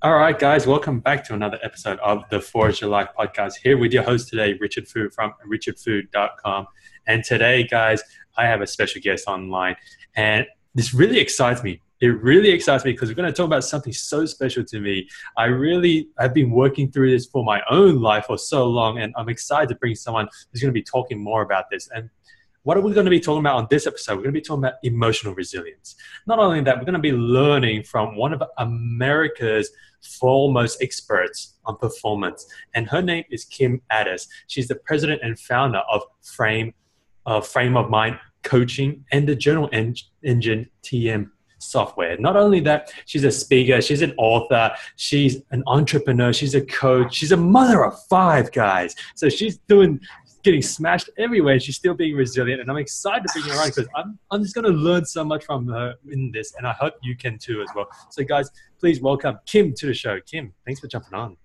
All right, guys, welcome back to another episode of the Forge Your Life podcast. Here with your host today, Richard Fu from richardfu.com. And today, guys, I have a special guest online. And this really excites me. It really excites me because we're going to talk about something so special to me. I've been working through this for my own life for so long, and I'm excited to bring someone who's going to be talking more about this. And what are we going to be talking about on this episode? We're going to be talking about emotional resilience. Not only that, we're going to be learning from one of America's foremost experts on performance. And her name is Ades. She's the president and founder of Frame of Mind Coaching and the Journal Engine TM software. Not only that, she's a speaker, she's an author, she's an entrepreneur, she's a coach, she's a mother of 5, guys. So she's getting smashed everywhere, and she's still being resilient. And I'm excited to bring her on because I'm just going to learn so much from her in this, and I hope you can too as well. So guys, please welcome Kim to the show. Kim, thanks for jumping on.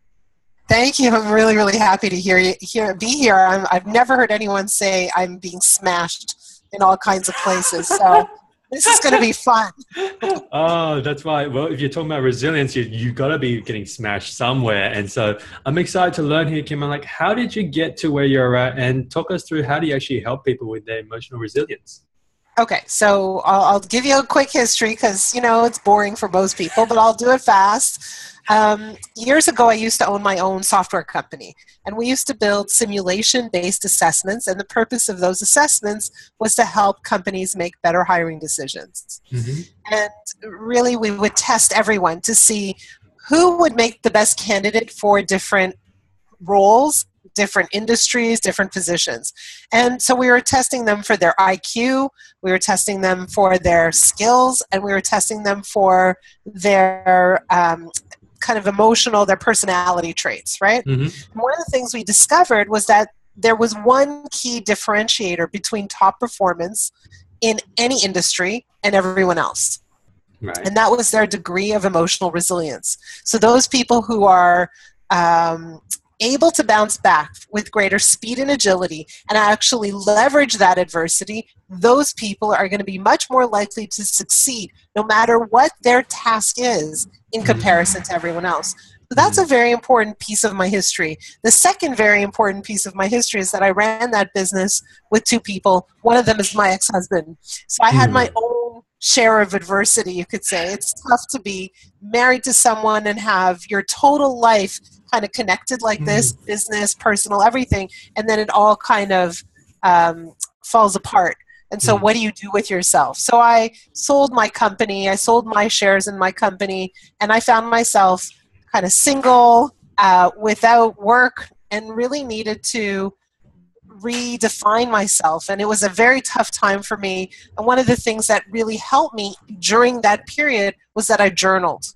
Thank you. I'm really, really happy to be here. I've never heard anyone say I'm being smashed in all kinds of places. So this is going to be fun. Oh, that's right. Well, if you're talking about resilience, you got to be getting smashed somewhere. And so I'm excited to learn here, Kim. I'm like, how did you get to where you're at? And talk us through how do you actually help people with their emotional resilience? Okay, so I'll give you a quick history because, it's boring for most people, but I'll do it fast. Years ago, I used to own my own software company, and we used to build simulation-based assessments, and the purpose of those assessments was to help companies make better hiring decisions. Mm-hmm. And really, we would test everyone to see who would make the best candidate for different roles, different industries, different positions. And so we were testing them for their IQ, we were testing them for their skills, and we were testing them for their kind of emotional, their personality traits, right? Mm-hmm. And one of the things we discovered was that there was one key differentiator between top performance in any industry and everyone else. Right. And that was their degree of emotional resilience. So those people who are able to bounce back with greater speed and agility and actually leverage that adversity, those people are going to be much more likely to succeed no matter what their task is in comparison to everyone else. So that's a very important piece of my history. The second very important piece of my history is that I ran that business with 2 people. One of them is my ex-husband. So I had my own share of adversity, you could say. It's tough to be married to someone and have your total life kind of connected like this, business, personal, everything, and then it all kind of falls apart. And so what do you do with yourself? So I sold my company, I sold my shares in my company, and I found myself kind of single, without work, and really needed to redefine myself. And it was a very tough time for me. And one of the things that really helped me during that period was that I journaled.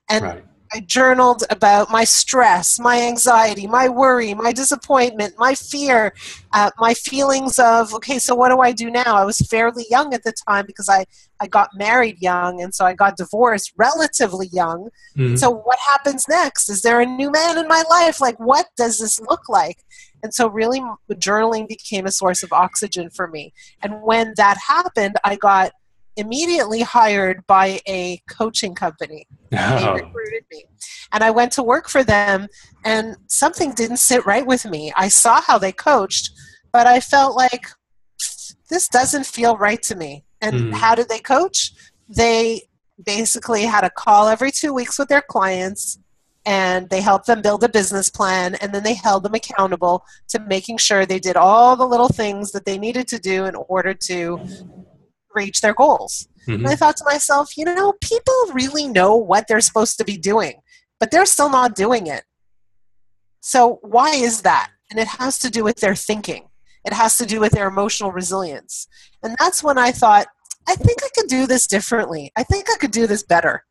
And right. I journaled about my stress, my anxiety, my worry, my disappointment, my fear, my feelings of, okay, so what do I do now? I was fairly young at the time because I got married young, and so I got divorced relatively young. Mm-hmm. So what happens next? Is there a new man in my life? Like, what does this look like? And so really journaling became a source of oxygen for me. And when that happened, I got immediately hired by a coaching company. Oh. They recruited me. And I went to work for them, and something didn't sit right with me. I saw how they coached, but I felt like this doesn't feel right to me. And how did they coach? They basically had a call every 2 weeks with their clients, and they helped them build a business plan, and then they held them accountable to making sure they did all the little things that they needed to do in order to reach their goals. Mm-hmm. And I thought to myself, people really know what they're supposed to be doing, but they're still not doing it. So why is that? And it has to do with their thinking. It has to do with their emotional resilience. And that's when I thought, I think I could do this differently. I think I could do this better.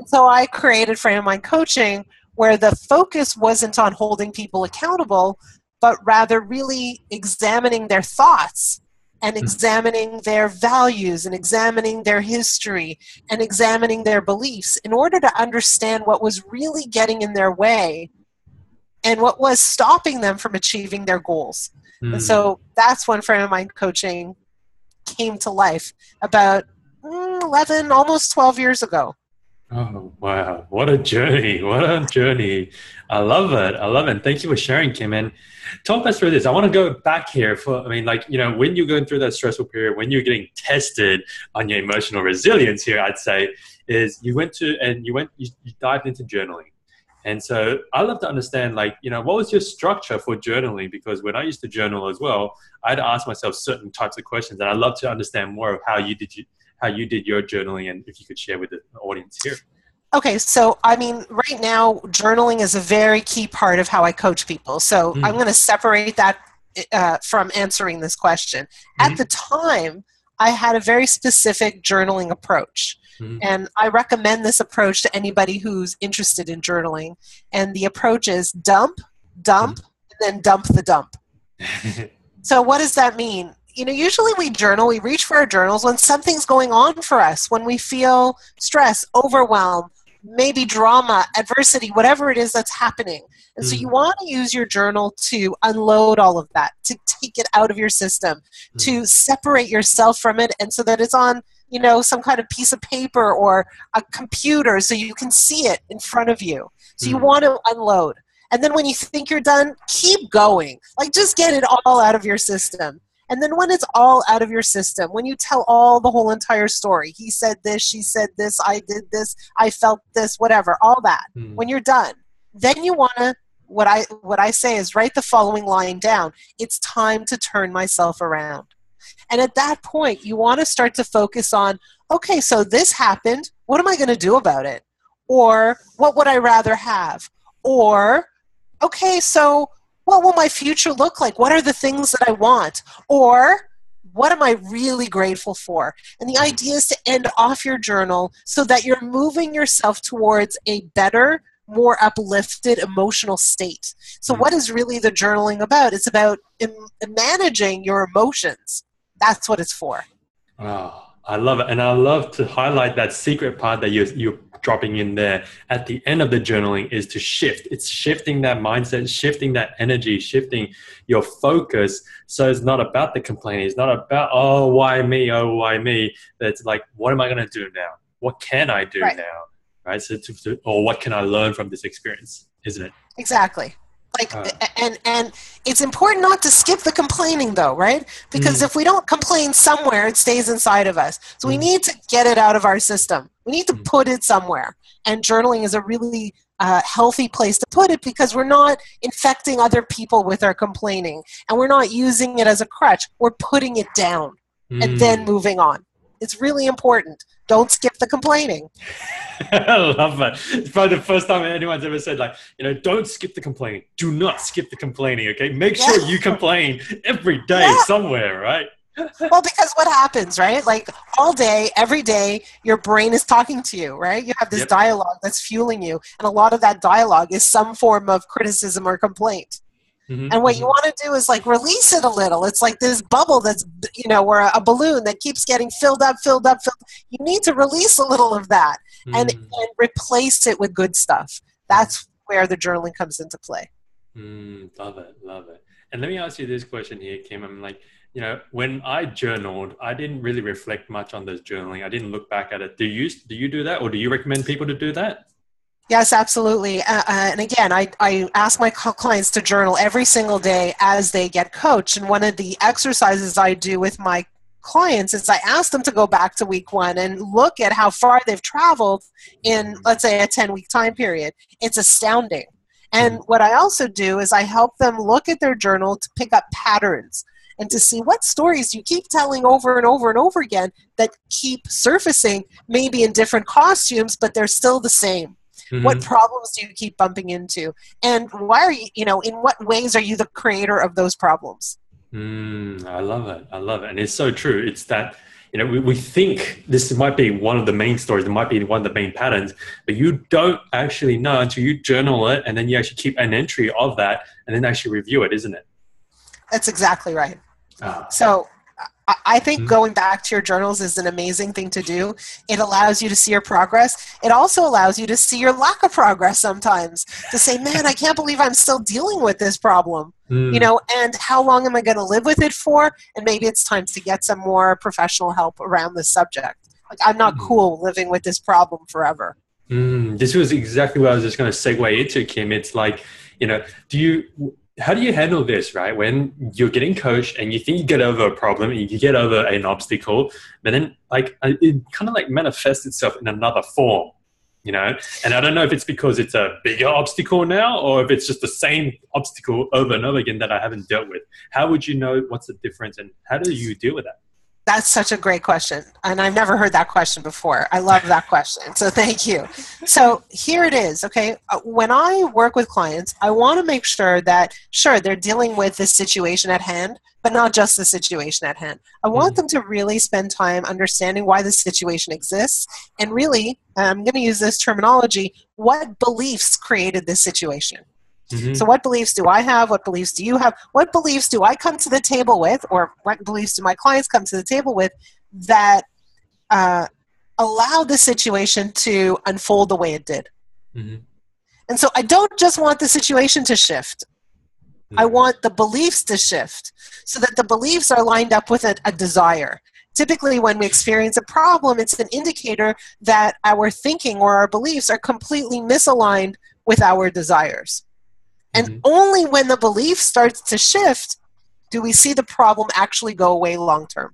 So I created Frame of Mind Coaching, where the focus wasn't on holding people accountable, but rather really examining their thoughts and examining their values and examining their history and examining their beliefs in order to understand what was really getting in their way and what was stopping them from achieving their goals. And so that's when Frame of Mind Coaching came to life about 11, almost 12 years ago. Oh, wow. What a journey. What a journey. I love it. I love it. And thank you for sharing, Kim. And talk us through this. I want to go back here for, I mean, like, when you're going through that stressful period, when you're getting tested on your emotional resilience here, I'd say, is you dived into journaling. And so I love to understand, like, what was your structure for journaling? Because when I used to journal as well, I'd ask myself certain types of questions. And I'd love to understand more of how you did your journaling, and if you could share with the audience here. Okay, so I mean, right now, journaling is a very key part of how I coach people. So I'm Mm, going to separate that from answering this question. At the mm, time, I had a very specific journaling approach. mm, And I recommend this approach to anybody who's interested in journaling. And the approach is dump, dump, mm. and then dump the dump. So what does that mean? Usually we journal, we reach for our journals when something's going on for us, when we feel stress, overwhelm, maybe drama, adversity, whatever it is that's happening. And so you Mm, want to use your journal to unload all of that, to take it out of your system, mm, to separate yourself from it, and so that it's on, some kind of piece of paper or a computer so you can see it in front of you. So you mm, want to unload. And then when you think you're done, keep going. Like, just get it all out of your system. And then when it's all out of your system, when you tell all the whole entire story, he said this, she said this, I did this, I felt this, whatever, all that. mm, When you're done, then you want to, what I say is, write the following line down. It's time to turn myself around. And at that point, you want to start to focus on, okay, so this happened. What am I going to do about it? Or what would I rather have? Or, okay, so what will my future look like? What are the things that I want? Or what am I really grateful for? And the mm, idea is to end off your journal so that you're moving yourself towards a better, more uplifted emotional state. So mm. what is really the journaling about? It's about managing your emotions. That's what it's for. Oh, I love it. And I love to highlight that secret part that you're dropping in there at the end of the journaling is to shift. It's shifting that mindset, shifting that energy, shifting your focus. So it's not about the complaining. It's not about, oh, why me? Oh, why me? It's like, what am I going to do now? What can I do Right. now? Right. So, or what can I learn from this experience? Isn't it? Exactly. Like, Uh, and it's important not to skip the complaining, though, right? Because mm, if we don't complain somewhere, it stays inside of us. So we mm, need to get it out of our system. We need to mm, put it somewhere. And journaling is a really healthy place to put it, because we're not infecting other people with our complaining, and we're not using it as a crutch. We're putting it down and then mm. moving on. It's really important. Don't skip the complaining. I love that. It's probably the first time anyone's ever said, like, don't skip the complaining. Do not skip the complaining, okay? Make Yeah. sure you complain every day Yeah. somewhere, right? Well, because what happens, right? Like, all day, every day, your brain is talking to you, right? You have this Yep. dialogue that's fueling you. And a lot of that dialogue is some form of criticism or complaint. Hmm, And what you hmm, want to do is, like, release it a little. It's like this bubble that's, or a balloon that keeps getting filled up, filled up, filled up. You need to release a little of that and replace it with good stuff. That's where the journaling comes into play. love it, love it. And let me ask you this question here, Kim. I'm like, when I journaled, I didn't really reflect much on this journaling. I didn't look back at it. Do you do that, or do you recommend people to do that? Yes, absolutely. And again, I ask my clients to journal every single day as they get coached. And one of the exercises I do with my clients is I ask them to go back to week one and look at how far they've traveled in, let's say, a 10-week time period. It's astounding. And Mhm. what I also do is I help them look at their journal to pick up patterns and to see what stories you keep telling over and over and over again that keep surfacing, maybe in different costumes, but they're still the same. What Mhm. problems do you keep bumping into? And why are you, in what ways are you the creator of those problems? I love it. I love it. And it's so true. It's that, we think this might be one of the main stories, it might be one of the main patterns, but you don't actually know until you journal it and then you actually keep an entry of that and then actually review it, isn't it? That's exactly right. Ah. So I think Mm, going back to your journals is an amazing thing to do. It allows you to see your progress. It also allows you to see your lack of progress sometimes, to say, man, I can't believe I'm still dealing with this problem. mm, And how long am I going to live with it for? And maybe it's time to get some more professional help around this subject. Like, I'm not mm. cool living with this problem forever. This was exactly what I was just going to segue into, Kim. It's like, how do you handle this, right? When you're getting coached and you think you get over a problem, and you get over an obstacle, but then it kind of like manifests itself in another form, And I don't know if it's because it's a bigger obstacle now, or if it's just the same obstacle over and over again that I haven't dealt with. How would you know what's the difference, and how do you deal with that? That's such a great question. And I've never heard that question before. I love that question. So thank you. So here it is, okay? When I work with clients, I want to make sure that, sure, they're dealing with the situation at hand, but not just the situation at hand. I want them to really spend time understanding why the situation exists. And really, I'm going to use this terminology, what beliefs created this situation? So what beliefs do I have? What beliefs do you have? What beliefs do I come to the table with, or what beliefs do my clients come to the table with that allow the situation to unfold the way it did? And so I don't just want the situation to shift. I want the beliefs to shift so that the beliefs are lined up with a desire. Typically, when we experience a problem, it's an indicator that our thinking or our beliefs are completely misaligned with our desires. And only when the belief starts to shift do we see the problem actually go away long term.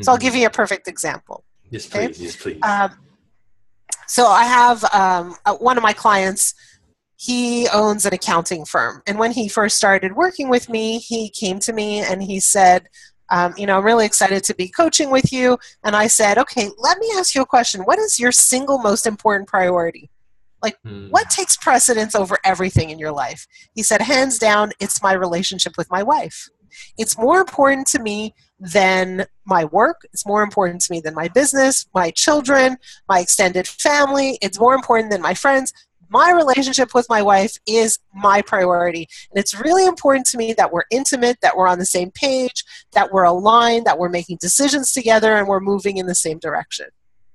So I'll give you a perfect example. Yes, please. Okay? Yes, please. So I have one of my clients, he owns an accounting firm. And when he first started working with me, he came to me and he said, I'm really excited to be coaching with you. And I said, okay, let me ask you a question. What is your single most important priority? Like, what takes precedence over everything in your life? He said, hands down, it's my relationship with my wife. It's more important to me than my work. It's more important to me than my business, my children, my extended family. It's more important than my friends. My relationship with my wife is my priority. And it's really important to me that we're intimate, that we're on the same page, that we're aligned, that we're making decisions together, and we're moving in the same direction.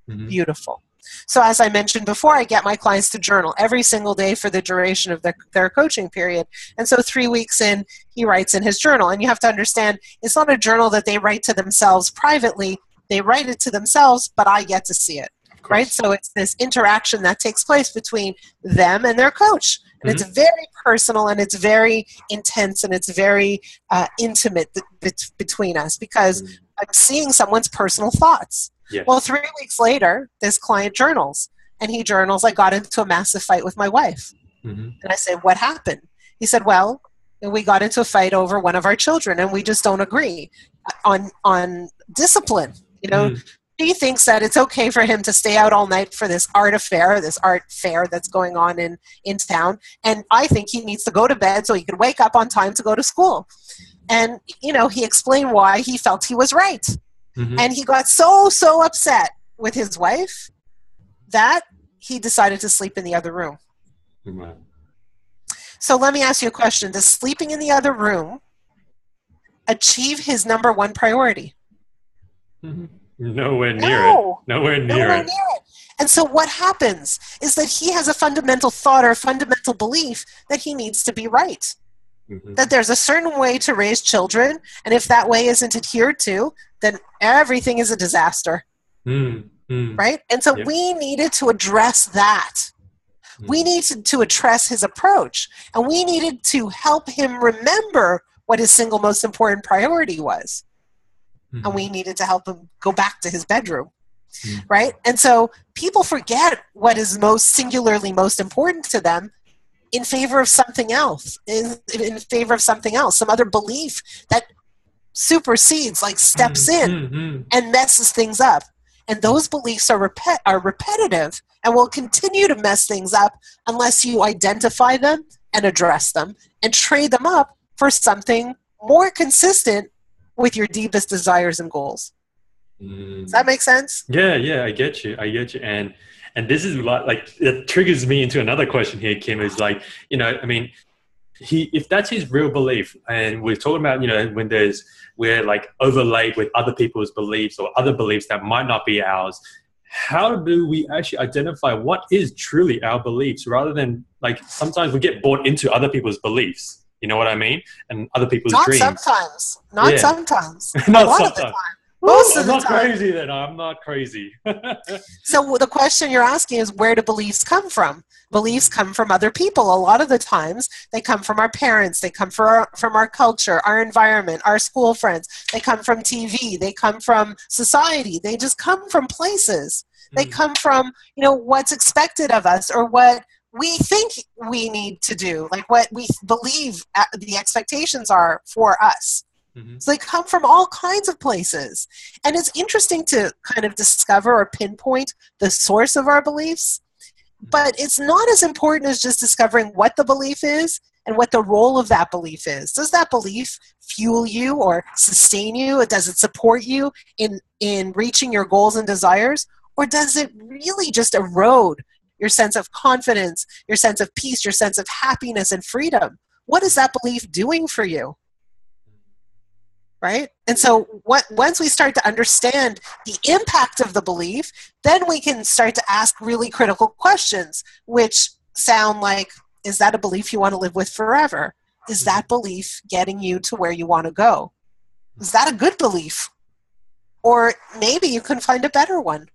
Beautiful. So as I mentioned before, I get my clients to journal every single day for the duration of their coaching period. And so 3 weeks in, he writes in his journal. And you have to understand, it's not a journal that they write to themselves privately. They write it to themselves, but I get to see it. Right? So it's this interaction that takes place between them and their coach. And it's very personal, and it's very intense, and it's very intimate between us because I'm seeing someone's personal thoughts. Yes. Well, 3 weeks later, this client journals, and he journals, I got into a massive fight with my wife. And I said, what happened? He said, well, we got into a fight over one of our children, and we just don't agree on discipline. He thinks that it's okay for him to stay out all night for this art fair that's going on in town. And I think he needs to go to bed so he can wake up on time to go to school. And, he explained why he felt he was right. And he got so upset with his wife that he decided to sleep in the other room. So let me ask you a question. Does sleeping in the other room achieve his number one priority? Nowhere near it. Nowhere near it. And so what happens is that he has a fundamental thought or a fundamental belief that he needs to be right. That there's a certain way to raise children, and if that way isn't adhered to, then everything is a disaster. Right? And so we needed to address that. We needed to address his approach, and we needed to help him remember what his single most important priority was. And we needed to help him go back to his bedroom, right? And so people forget what is singularly most important to them in favor of something else, some other belief that supersedes, like steps in and messes things up. And those beliefs are repetitive and will continue to mess things up unless you identify them and address them and trade them up for something more consistent with your deepest desires and goals. Does that make sense? Yeah, I get you. And this is like it triggers me into another question here, Kim, is like, if that's his real belief, and we're talking about, when we're like overlaid with other people's beliefs or other beliefs that might not be ours, how do we actually identify what is truly our beliefs, rather than, like, sometimes we get bought into other people's beliefs. You know what I mean? And other people's dreams. Not sometimes. A lot of the time. Most of I'm the not time. crazy then. I'm not crazy. So the question you're asking is, where do beliefs come from? Beliefs come from other people. A lot of the times they come from our parents, they come from our culture, our environment, our school friends, they come from TV, they come from society, they just come from places. They come from, what's expected of us, or what we think we need to do, like what we believe the expectations are for us. So they come from all kinds of places. And it's interesting to kind of discover or pinpoint the source of our beliefs, but it's not as important as just discovering what the belief is and what the role of that belief is. Does that belief fuel you or sustain you? Does it support you in reaching your goals and desires? Or does it really just erode your sense of confidence, your sense of peace, your sense of happiness and freedom? What is that belief doing for you? Right? And so once we start to understand the impact of the belief, then we can start to ask really critical questions, which sound like, is that a belief you want to live with forever? Is that belief getting you to where you want to go? Is that a good belief? Or maybe you can find a better one.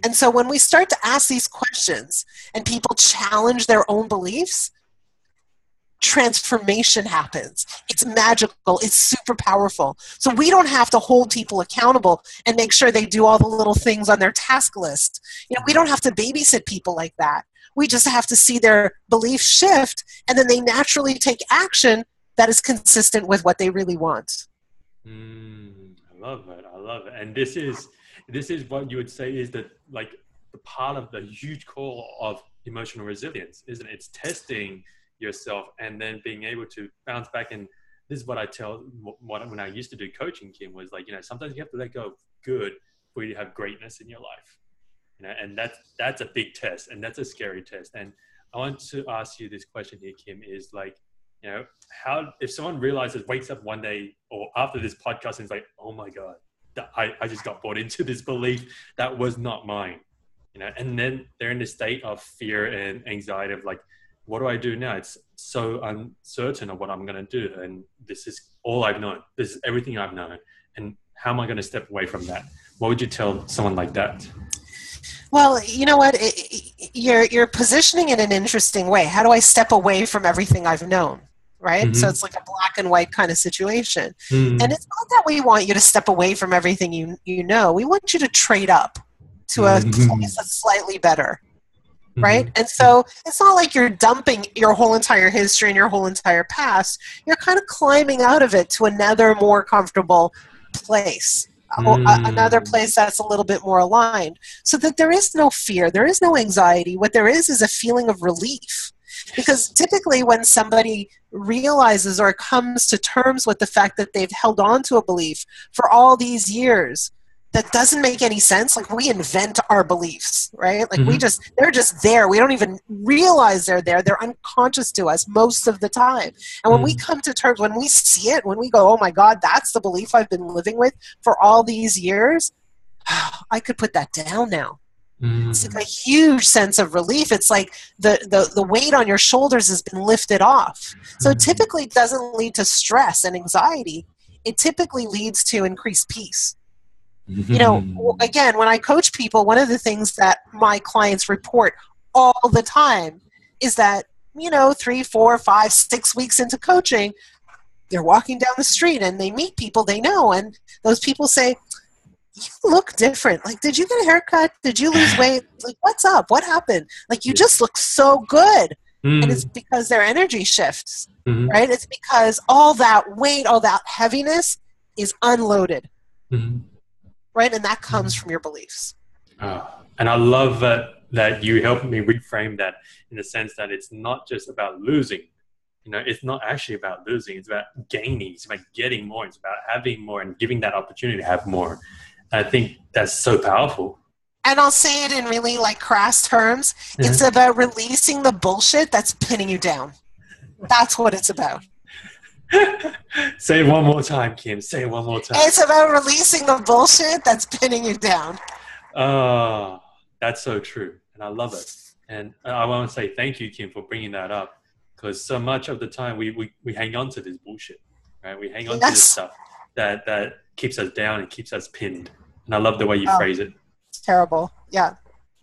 And so when we start to ask these questions and people challenge their own beliefs, transformation happens. It's magical. It's super powerful. So we don't have to hold people accountable and make sure they do all the little things on their task list. We don't have to babysit people like that. We just have to see their beliefs shift, and then they naturally take action that is consistent with what they really want. I love it. I love it. And this is what you would say is the part of the huge core of emotional resilience, isn't it? It's testing yourself and then being able to bounce back. And this is what I tell when I used to do coaching, Kim, was sometimes you have to let go of good for you to have greatness in your life. And that's a big test, and that's a scary test. And I want to ask you this question here, Kim, is how, if someone wakes up one day or after this podcast and is like, oh my God, I just got bought into this belief that was not mine, and then they're in this state of fear and anxiety of what do I do now? It's so uncertain of what I'm going to do. And this is all I've known. This is everything I've known. And how am I going to step away from that? What would you tell someone like that? Well, you know what? You're positioning it in an interesting way. How do I step away from everything I've known? Right? So it's like a black and white kind of situation. And it's not that we want you to step away from everything you know. We want you to trade up to a place that's slightly better. Right? And so it's not like you're dumping your whole entire history and your whole entire past. You're kind of climbing out of it to another more comfortable place, another place that's a little bit more aligned, so that there is no fear, there is no anxiety. What there is a feeling of relief. Because typically when somebody realizes or comes to terms with the fact that they've held on to a belief for all these years that doesn't make any sense, like we invent our beliefs, right? Like they're just there. We don't even realize they're there. They're unconscious to us most of the time. And when we come to terms, when we see it, when we go, oh my God, that's the belief I've been living with for all these years, I could put that down now. It's like a huge sense of relief. It's like the weight on your shoulders has been lifted off. So it typically doesn't lead to stress and anxiety. It typically leads to increased peace. Again, when I coach people, one of the things that my clients report all the time is that, 3, 4, 5, 6 weeks into coaching, they're walking down the street and they meet people they know. And those people say, you look different. Like, did you get a haircut? Did you lose weight? Like, what's up? What happened? Like, you just look so good. And it's because their energy shifts, right? It's because all that weight, all that heaviness is unloaded. Right? And that comes from your beliefs. And I love that you helped me reframe that in the sense that it's not just about losing. It's not actually about losing. It's about gaining. It's about getting more. It's about having more and giving that opportunity to have more. And I think that's so powerful. And I'll say it in really crass terms. It's about releasing the bullshit that's pinning you down. That's what it's about. Say it one more time, Kim. Say it one more time. It's about releasing the bullshit that's pinning you down. Oh, that's so true. And I love it. And I want to say thank you, Kim, for bringing that up. Because so much of the time we hang on to this bullshit, right? We hang on to this stuff that keeps us down and keeps us pinned. And I love the way you Oh, phrase it. it's terrible. Yeah.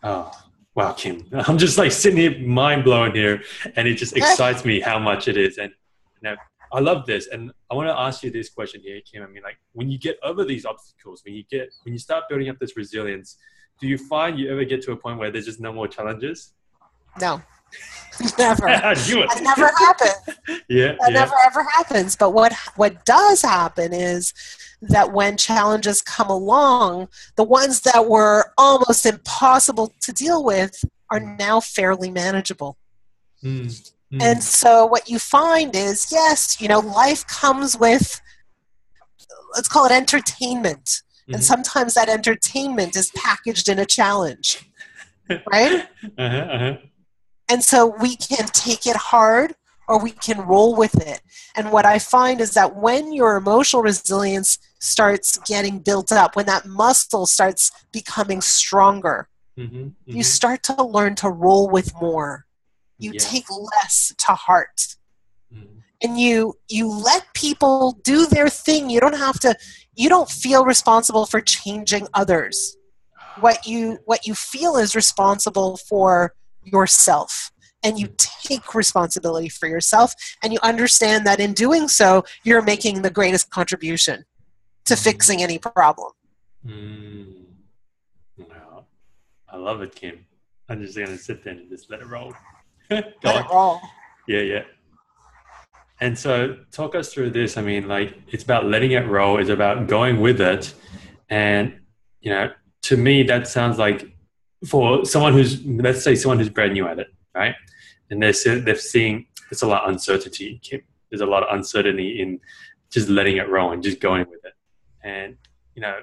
Oh, wow, Kim. I'm just like sitting here mind blown here, and it just excites me how much it is. And you know, I love this. And I want to ask you this question here, Kim. I mean, like when you get over these obstacles, when you start building up this resilience, do you find you ever get to a point where there's just no more challenges? No, never. I knew it. That never happens. Yeah, That yeah. never ever happens. But what does happen is that when challenges come along, the ones that were almost impossible to deal with are now fairly manageable. Mm, And mm, so what you find is, yes, life comes with, let's call it entertainment. And mhm. sometimes that entertainment is packaged in a challenge, right? Uh-huh, uh-huh. And so we can take it hard or we can roll with it. And what I find is that when your emotional resilience starts getting built up, when that muscle starts becoming stronger, Mhm, you mhm. start to learn to roll with more. You Yeah. take less to heart. Mm. And you let people do their thing. You don't feel responsible for changing others. What you feel is responsible for yourself, and you take responsibility for yourself, and you understand that in doing so you're making the greatest contribution to Mm. fixing any problem. Mm. Wow. I love it, Kim. I'm just gonna sit there and just let it roll. Go Let it on. roll. Yeah, yeah. And so talk us through this. I mean, like it's about letting it roll, it's about going with it. And you know, to me that sounds like for someone who's, let's say someone who's brand new at it, right? And they're seeing there's a lot of uncertainty, Kim. There's a lot of uncertainty in just letting it roll and just going with it. And you know,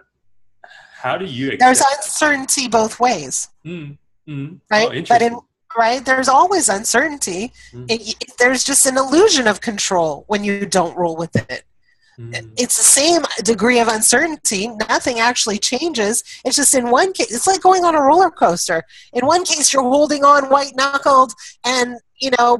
how do you There's accept that? uncertainty both ways, Mm, mm. Oh, right? But in interesting. right, there's always uncertainty. Mm, There's just an illusion of control when you don't roll with it. mm, It's the same degree of uncertainty. Nothing actually changes. It's just in one case, it's like going on a roller coaster. In one case, you're holding on white knuckled and,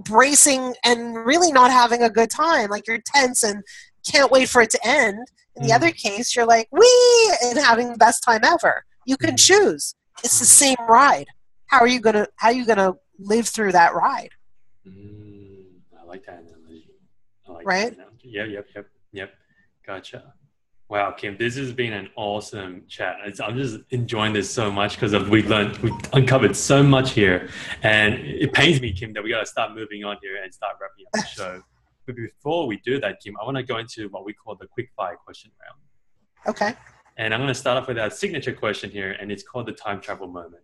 bracing and really not having a good time. Like you're tense and can't wait for it to end. In the other mm, case, you're like, wee, and having the best time ever. You can mm, choose. It's the mm, same ride. How are you gonna live through that ride? mm. I like that analogy. I like that Right? analogy. Yep, yep, yep, yep. Gotcha. Wow, Kim, this has been an awesome chat. I'm just enjoying this so much because we've uncovered so much here. And it pains me, Kim, that we got to start moving on here and start wrapping up the show. But before we do that, Kim, I want to go into what we call the quickfire question round. Okay. And I'm going to start off with our signature question here, and it's called the time travel moment.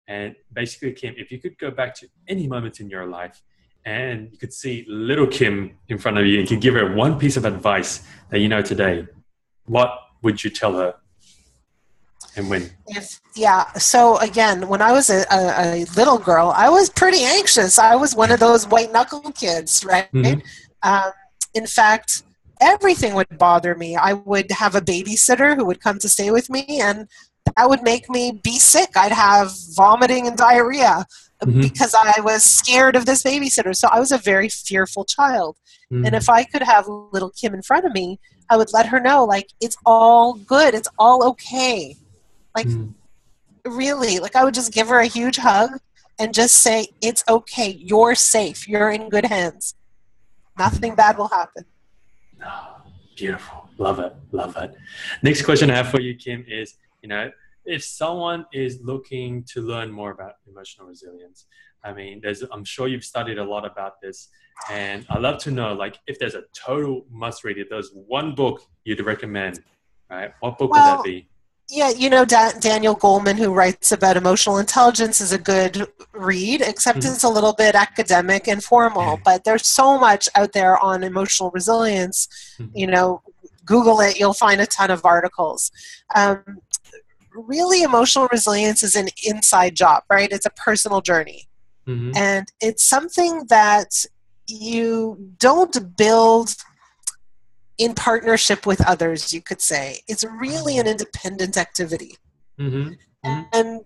And basically, Kim, if you could go back to any moment in your life and you could see little Kim in front of you and could give her one piece of advice that you know today, what would you tell her and when? Yeah. So again, when I was a little girl, I was pretty anxious. I was one of those white knuckle kids, right? Mm-hmm. Um, in fact, everything would bother me. I would have a babysitter who would come to stay with me, and that would make me be sick. I'd have vomiting and diarrhea Mm-hmm. because I was scared of this babysitter. So I was a very fearful child. And Mm-hmm. if I could have little Kim in front of me, I would let her know, like, it's all good. It's all okay. Like, really, like I would just give her a huge hug and just say, it's okay. You're safe. You're in good hands. Nothing bad will happen. Oh, beautiful. Love it. Love it. Next question I have for you, Kim, is, if someone is looking to learn more about emotional resilience, I mean, I'm sure you've studied a lot about this, and I'd love to know, like, if there's a total must read, if there's one book you'd recommend, right? What book would that Well, be? yeah, Daniel Goleman, who writes about emotional intelligence, is a good read, except Mm-hmm. it's a little bit academic and formal. But there's so much out there on emotional resilience. Mm-hmm. You know, Google it, you'll find a ton of articles. Um, really, emotional resilience is an inside job, right? It's a personal journey. Mm-hmm. And it's something that you don't build in partnership with others, you could say. It's really an independent activity. Mm-hmm. Mm-hmm. And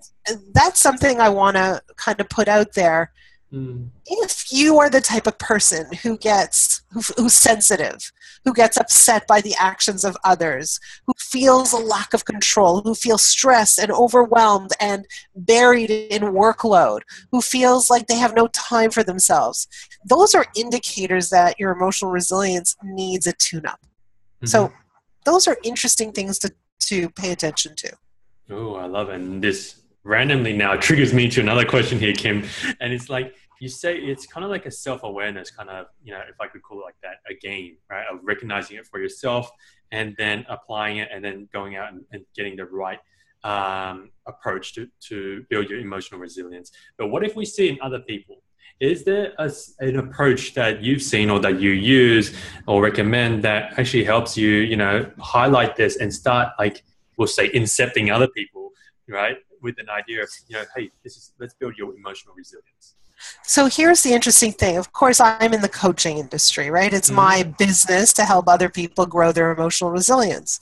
that's something I want to kind of put out there. Mm-hmm. If if you are the type of person who's sensitive, who gets upset by the actions of others, who feels a lack of control, who feels stressed and overwhelmed and buried in workload, who feels like they have no time for themselves, those are indicators that your emotional resilience needs a tune-up. Mm-hmm. So those are interesting things to pay attention to. Oh, I love it. And this randomly now triggers me to another question here, Kim. And it's like, you say it's kind of like a self-awareness kind of, if I could call it like that, a game, right? Of recognizing it for yourself and then applying it and then going out and getting the right approach to build your emotional resilience. But what if we see in other people? Is there an approach that you've seen or that you use or recommend that actually helps you, highlight this and start, like, we'll say, incepting other people, right? With an idea of, hey, let's build your emotional resilience. So here's the interesting thing. Of course, I'm in the coaching industry, right? It's my business to help other people grow their emotional resilience.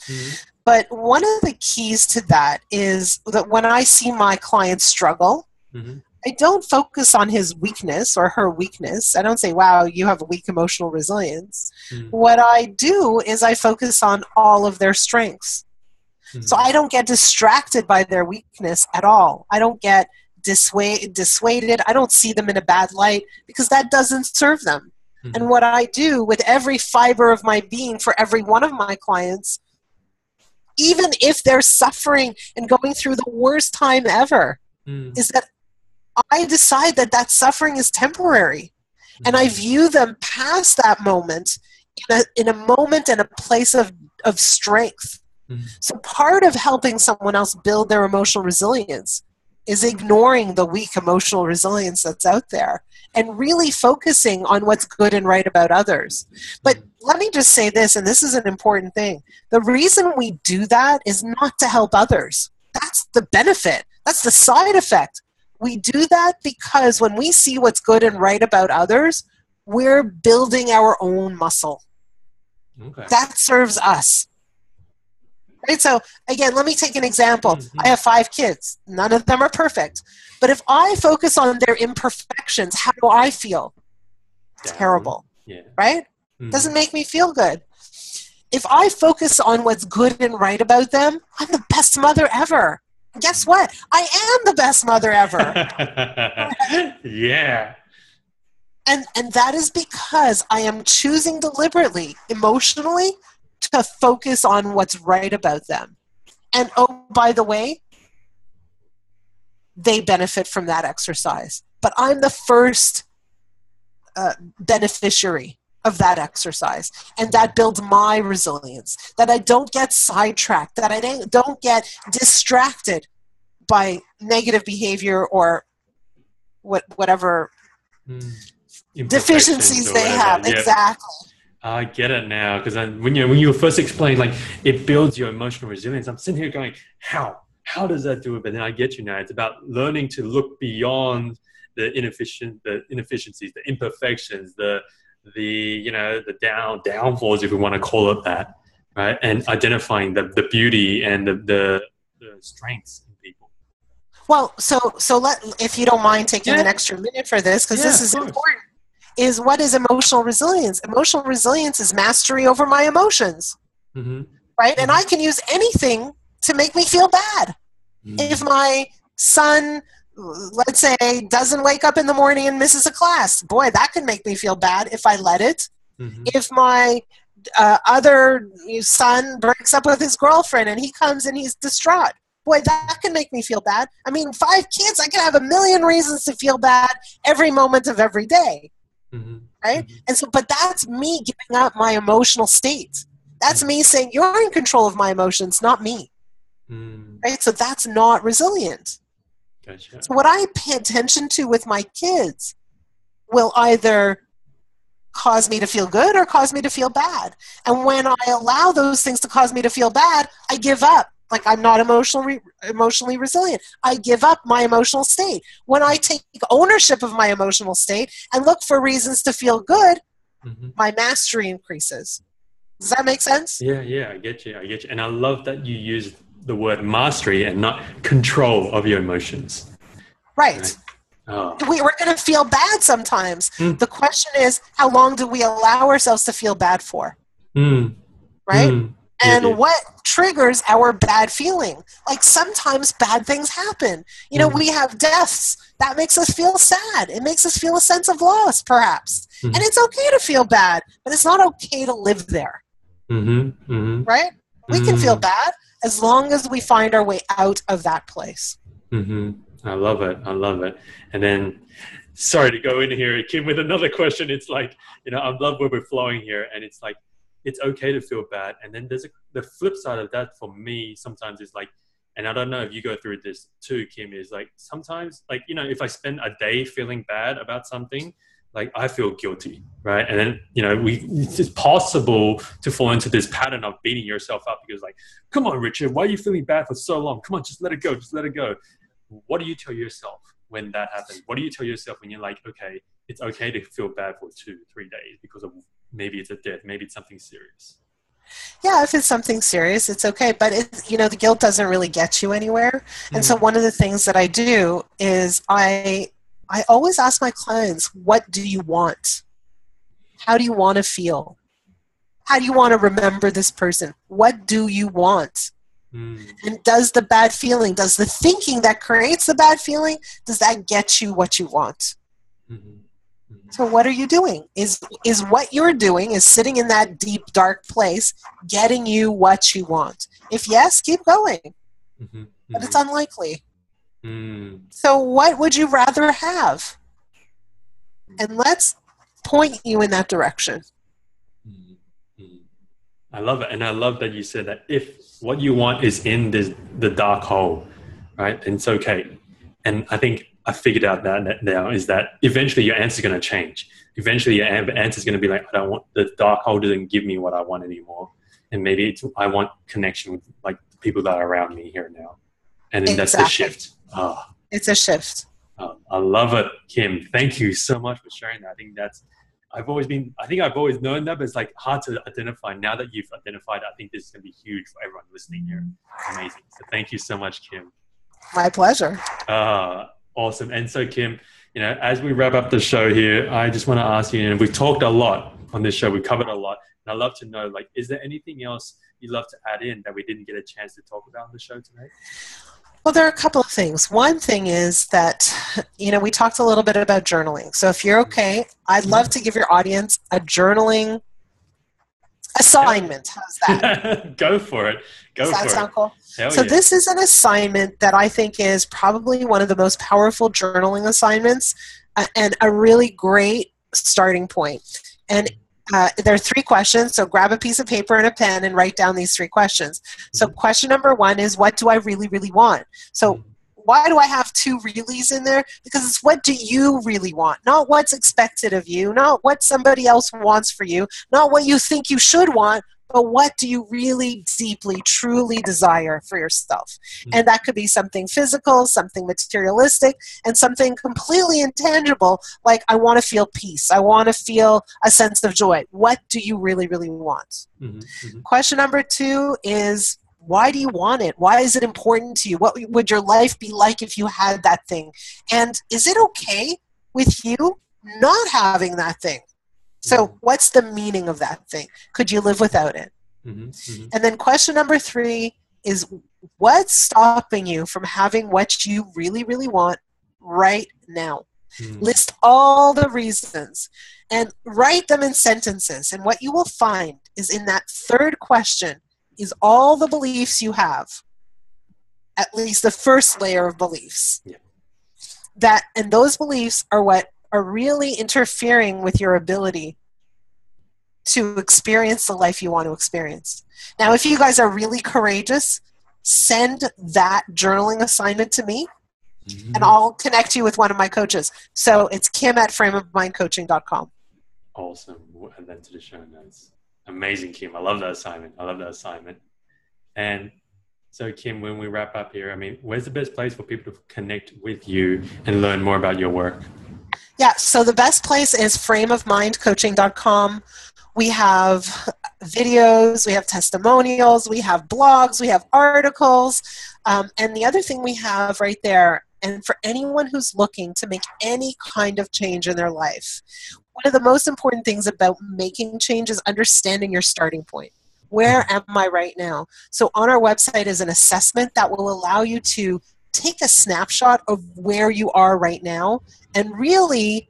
But one of the keys to that is that when I see my clients struggle, I don't focus on his weakness or her weakness. I don't say, wow, you have a weak emotional resilience. What I do is I focus on all of their strengths. So I don't get distracted by their weakness at all. I don't get dissuaded. I don't see them in a bad light because that doesn't serve them. And what I do with every fiber of my being for every one of my clients, even if they're suffering and going through the worst time ever, is that I decide that suffering is temporary. And I view them past that moment in a moment and a place of strength. So part of helping someone else build their emotional resilience is ignoring the weak emotional resilience that's out there and really focusing on what's good and right about others. But let me just say this, and this is an important thing. The reason we do that is not to help others. That's the benefit. That's the side effect. We do that because when we see what's good and right about others, we're building our own muscle. Okay. That serves us. Right? So again, let me take an example. I have 5 kids. None of them are perfect. But if I focus on their imperfections, how do I feel? Terrible. Yeah. Right? Doesn't make me feel good. If I focus on what's good and right about them, I'm the best mother ever. And guess what? I am the best mother ever. Yeah. And that is because I am choosing deliberately, emotionally, to focus on what's right about them. And oh, by the way, they benefit from that exercise. But I'm the first beneficiary of that exercise. And that builds my resilience, that I don't get sidetracked, that I don't get distracted by negative behavior or whatever deficiencies they have. Yep. Exactly. I get it now, because when you first explained, like, it builds your emotional resilience, I'm sitting here going, how does that do it? But then I get you now. It's about learning to look beyond the inefficiencies, the imperfections, the downfalls, if we want to call it that, right? And identifying the beauty and the strengths in people. Well, so if you don't mind taking an extra minute for this, because this is important. Is what is emotional resilience? Emotional resilience is mastery over my emotions, right? And I can use anything to make me feel bad. If my son, let's say, doesn't wake up in the morning and misses a class, boy, that can make me feel bad if I let it. If my other son breaks up with his girlfriend and he comes and he's distraught, boy, that can make me feel bad. I mean, 5 kids, I can have a million reasons to feel bad every moment of every day. Right? And so, but that's me giving up my emotional state. That's me saying, you're in control of my emotions, not me. Right? So that's not resilient. Gotcha. So what I pay attention to with my kids will either cause me to feel good or cause me to feel bad. And when I allow those things to cause me to feel bad, I give up. Like, I'm not emotionally resilient. I give up my emotional state. When I take ownership of my emotional state and look for reasons to feel good, my mastery increases. Does that make sense? Yeah, I get you. And I love that you use the word mastery and not control of your emotions. Right. Oh. We're going to feel bad sometimes. Mm. The question is, how long do we allow ourselves to feel bad for? Mm. Right? Mm. Yeah, And what triggers our bad feeling? Like sometimes bad things happen. We have deaths. That makes us feel sad. It makes us feel a sense of loss, perhaps. Mm-hmm. And it's okay to feel bad, but it's not okay to live there. Mm-hmm. Mm-hmm. Right? We can feel bad as long as we find our way out of that place. Mm-hmm. I love it. I love it. And then, sorry to go in here, Kim, with another question. It's like, I love where we're flowing here. And it's like, it's okay to feel bad. And then there's the flip side of that for me sometimes is like, and I don't know if you go through this too, Kim, is like sometimes like, if I spend a day feeling bad about something, like I feel guilty, right? And then, it's possible to fall into this pattern of beating yourself up because like, come on, Richard, why are you feeling bad for so long? Come on, just let it go. Just let it go. What do you tell yourself when that happens? What do you tell yourself when you're like, okay, it's okay to feel bad for 2-3 days because of maybe it's a death, maybe it's something serious? Yeah, if it's something serious, it's okay. But the guilt doesn't really get you anywhere. And so one of the things that I do is I always ask my clients, what do you want? How do you want to feel? How do you want to remember this person? What do you want? And does the bad feeling, does the thinking that creates the bad feeling, does that get you what you want? So what are you doing? Is what you're doing, is sitting in that deep, dark place, getting you what you want? If yes, keep going. But it's unlikely. So what would you rather have? And let's point you in that direction. I love it. And I love that you said that if what you want is in the dark hole, right, then it's okay. And I think I figured out that now is that eventually your answer is going to change. Eventually your answer is going to be like, I don't want, the dark hole doesn't give me what I want anymore. And maybe I want connection with like the people that are around me here now. And then that's the shift. It's a shift. I love it, Kim. Thank you so much for sharing that. I think I've always known that, but it's like hard to identify. Now that you've identified, I think this is going to be huge for everyone listening here. Amazing. So thank you so much, Kim. My pleasure. Awesome. And so, Kim, as we wrap up the show here, I just want to ask you, we've talked a lot on this show. We covered a lot. And I'd love to know, like, is there anything else you'd love to add in that we didn't get a chance to talk about on the show today? Well, there are a couple of things. One thing is that, we talked a little bit about journaling. So if you're okay, I'd love to give your audience a journaling assignment. How's that? Go for it. Does that sound cool? Hell so yeah. This is an assignment that I think is probably one of the most powerful journaling assignments and a really great starting point. And there are 3 questions, so grab a piece of paper and a pen and write down these 3 questions. So question number 1 is, what do I really, really want? So why do I have 2 reallys in there? Because it's what do you really want, not what's expected of you, not what somebody else wants for you, not what you think you should want, but what do you really deeply, truly desire for yourself? And that could be something physical, something materialistic, and something completely intangible, like I want to feel peace. I want to feel a sense of joy. What do you really, really want? Question number 2 is, why do you want it? Why is it important to you? What would your life be like if you had that thing? And is it okay with you not having that thing? So what's the meaning of that thing? Could you live without it? And then question number 3 is, what's stopping you from having what you really, really want right now? List all the reasons and write them in sentences. And what you will find is in that 3rd question is all the beliefs you have, at least the first layer of beliefs. And those beliefs are what are really interfering with your ability to experience the life you want to experience. Now, if you guys are really courageous, send that journaling assignment to me, and I'll connect you with one of my coaches. So it's kim@frameofmindcoaching.com. Awesome. We'll add that to the show notes. Amazing, Kim. I love that assignment. And so, Kim, when we wrap up here, where's the best place for people to connect with you and learn more about your work? Yeah, so the best place is frameofmindcoaching.com. We have videos, we have testimonials, we have blogs, we have articles. And the other thing we have right there, And for anyone who's looking to make any kind of change in their life, one of the most important things about making change is understanding your starting point. Where am I right now? So on our website is an assessment that will allow you to take a snapshot of where you are right now, and really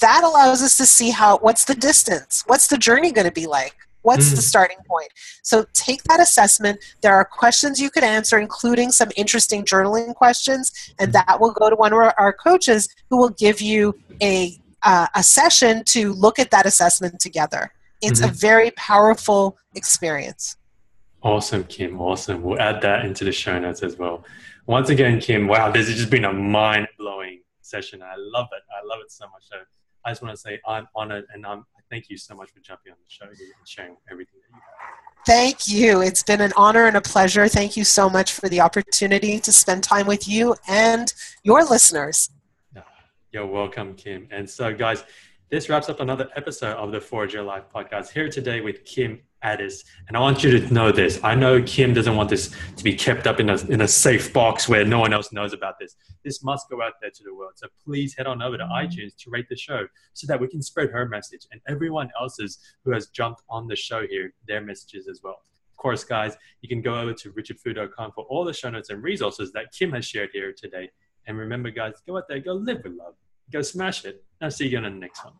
that allows us to see what's the distance, what's the journey going to be like, what's the starting point. So take that assessment. There are questions you could answer, including some interesting journaling questions, and that will go to one of our coaches who will give you a session to look at that assessment together. It's a very powerful experience. Awesome, Kim. Awesome. We'll add that into the show notes as well. Once again, Kim, wow, this has just been a mind-blowing session. I love it. I love it so much. So I just want to say I'm honored, and I thank you so much for jumping on the show here and sharing everything that you have. Thank you. It's been an honor and a pleasure. Thank you so much for the opportunity to spend time with you and your listeners. You're welcome, Kim. And so, guys, this wraps up another episode of the Forge Your Life podcast, here today with Kim Ades. And I want you to know this. I know Kim doesn't want this to be kept up in a safe box where no one else knows about this. This must go out there to the world. So please head on over to iTunes to rate the show so that we can spread her message and everyone else's who has jumped on the show here, their messages as well. Of course, guys, you can go over to richardfu.com for all the show notes and resources that Kim has shared here today. And remember, guys, go out there, go live with love, go smash it. I'll see you on the next one.